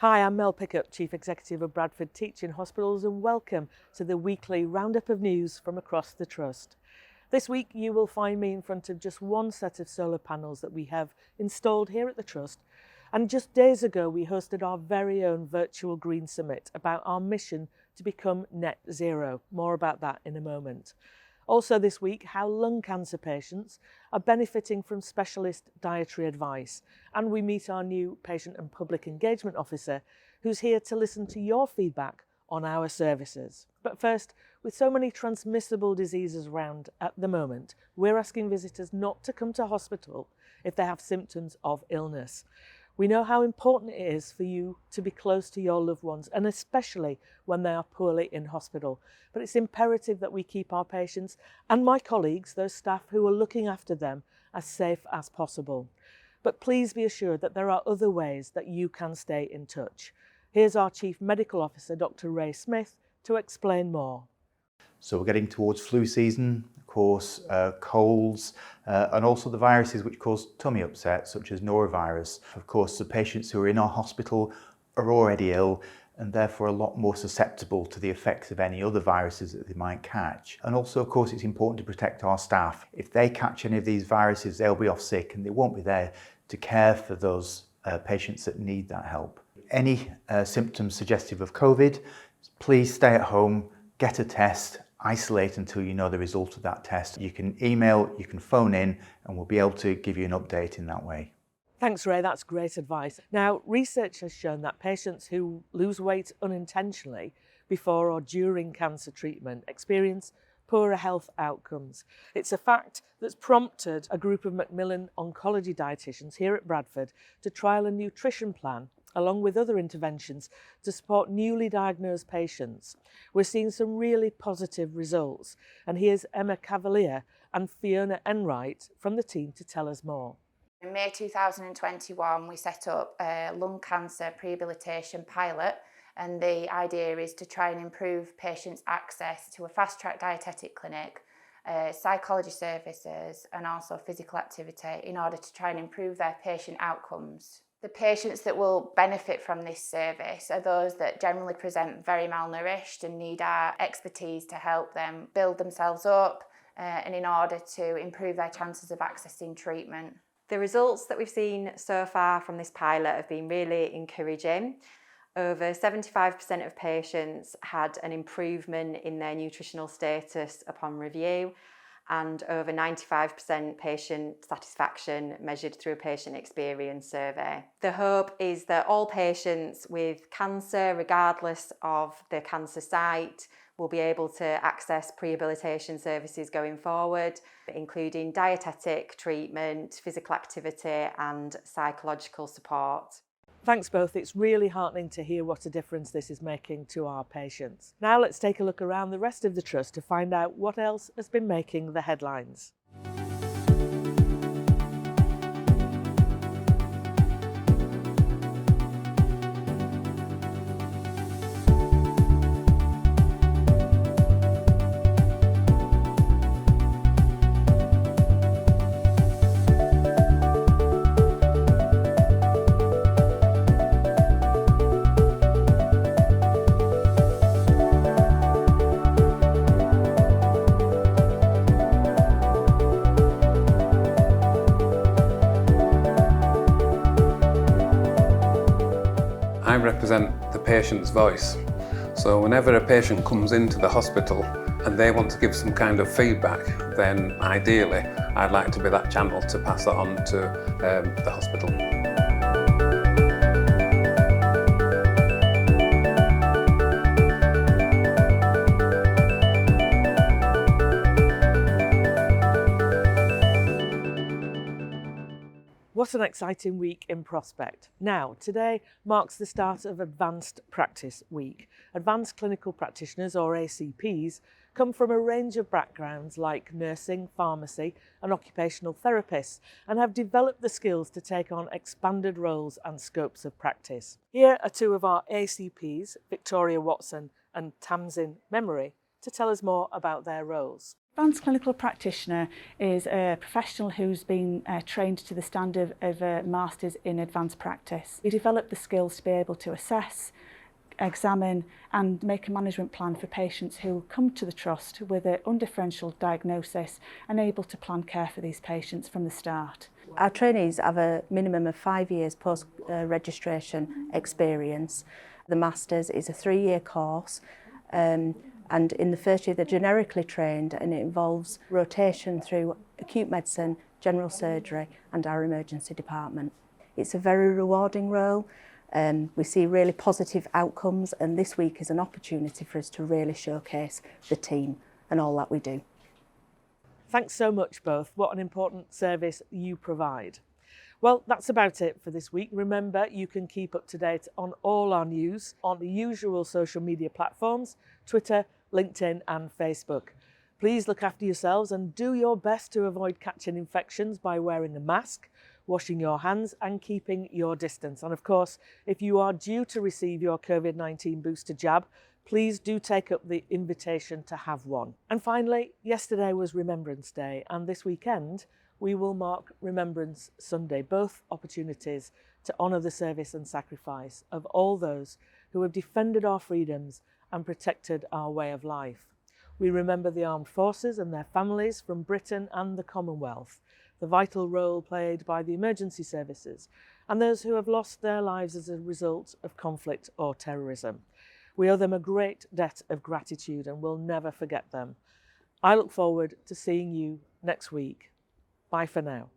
Hi, I'm Mel Pickup, Chief Executive of Bradford Teaching Hospitals, and welcome to the weekly roundup of news from across the Trust. This week you will find me in front of just one set of solar panels that we have installed here at the Trust, and just days ago we hosted our very own virtual Green Summit about our mission to become net zero. More about that in a moment. Also this week, how lung cancer patients are benefiting from specialist dietary advice. And we meet our new Patient and Public Engagement Officer, who's here to listen to your feedback on our services. But first, with so many transmissible diseases around at the moment, we're asking visitors not to come to hospital if they have symptoms of illness. We know how important it is for you to be close to your loved ones, and especially when they are poorly in hospital. But it's imperative that we keep our patients and my colleagues, those staff who are looking after them, as safe as possible. But please be assured that there are other ways that you can stay in touch. Here's our Chief Medical Officer, Dr. Ray Smith, to explain more. So we're getting towards flu season, of course, colds, and also the viruses which cause tummy upset, such as norovirus. Of course, the patients who are in our hospital are already ill and therefore a lot more susceptible to the effects of any other viruses that they might catch. And also, of course, it's important to protect our staff. If they catch any of these viruses, they'll be off sick and they won't be there to care for those patients that need that help. Any symptoms suggestive of COVID, please stay at home, get a test, isolate until you know the result of that test. You can email, you can phone in, and we'll be able to give you an update in that way. Thanks, Ray, that's great advice. Now, research has shown that patients who lose weight unintentionally before or during cancer treatment experience poorer health outcomes. It's a fact that's prompted a group of Macmillan oncology dietitians here at Bradford to trial a nutrition plan along with other interventions to support newly diagnosed patients. We're seeing some really positive results. And here's Emma Cavalier and Fiona Enright from the team to tell us more. In May 2021, we set up a lung cancer rehabilitation pilot, and the idea is to try and improve patients' access to a fast-track dietetic clinic, psychology services, and also physical activity in order to try and improve their patient outcomes. The patients that will benefit from this service are those that generally present very malnourished and need our expertise to help them build themselves up and in order to improve their chances of accessing treatment. The results that we've seen so far from this pilot have been really encouraging. Over 75% of patients had an improvement in their nutritional status upon review, and over 95% patient satisfaction measured through a patient experience survey. The hope is that all patients with cancer, regardless of the cancer site, will be able to access rehabilitation services going forward, including dietetic treatment, physical activity and psychological support. Thanks both. It's really heartening to hear what a difference this is making to our patients. Now let's take a look around the rest of the Trust to find out what else has been making the headlines. I represent the patient's voice. So whenever a patient comes into the hospital and they want to give some kind of feedback, then ideally I'd like to be that channel to pass that on to the hospital. What an exciting week in prospect. Now, today marks the start of Advanced Practice Week. Advanced Clinical Practitioners, or ACPs, come from a range of backgrounds like nursing, pharmacy and occupational therapists, and have developed the skills to take on expanded roles and scopes of practice. Here are two of our ACPs, Victoria Watson and Tamsin Memory, to tell us more about their roles. Advanced clinical practitioner is a professional who's been trained to the standard of a Masters in Advanced Practice. We develop the skills to be able to assess, examine and make a management plan for patients who come to the Trust with an undifferential diagnosis and able to plan care for these patients from the start. Our trainees have a minimum of 5 years post-registration experience. The Masters is a 3-year course. And in the first year they're generically trained, and it involves rotation through acute medicine, general surgery and our emergency department. It's a very rewarding role. We see really positive outcomes, and this week is an opportunity for us to really showcase the team and all that we do. Thanks so much both. What an important service you provide. Well, that's about it for this week. Remember, you can keep up to date on all our news on the usual social media platforms, Twitter, LinkedIn and Facebook. Please look after yourselves and do your best to avoid catching infections by wearing a mask, washing your hands and keeping your distance. And of course, if you are due to receive your COVID-19 booster jab, please do take up the invitation to have one. And finally, yesterday was Remembrance Day, and this weekend we will mark Remembrance Sunday, both opportunities to honour the service and sacrifice of all those who have defended our freedoms and protected our way of life. We remember the armed forces and their families from Britain and the Commonwealth, the vital role played by the emergency services, and those who have lost their lives as a result of conflict or terrorism. We owe them a great debt of gratitude and will never forget them. I look forward to seeing you next week. Bye for now.